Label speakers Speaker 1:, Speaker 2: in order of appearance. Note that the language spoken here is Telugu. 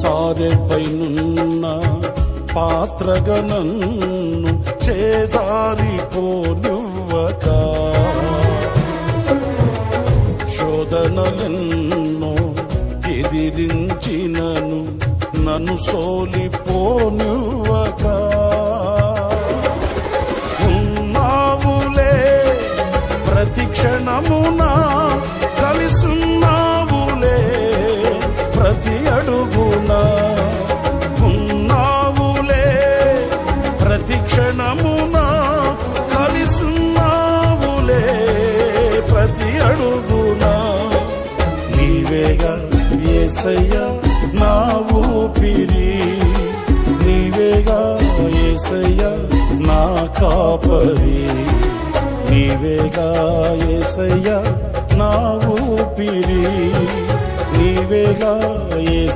Speaker 1: సారెపైనున్న పాత్రగా నన్ను చేజారిపోనివ్వక, శోధనలెన్నో ఎదిరించినను నన్ను సోలిపోనివ్వక, ఉన్నావులే ప్రతి క్షణమునా, కలిసున్నావులే ప్రతి అడుగునా, ఉన్నావులే ప్రతి క్షణమునా, కలిసున్నావులే ప్రతి అడుగునా. నీవేగా యేసయ్యా నా ఊపిరి, నీవేగా యేసయ్యా నా కాపరి, నీవేగా యేసయ్యా నా ఊపిరి, నీవేగా యేసయ్యా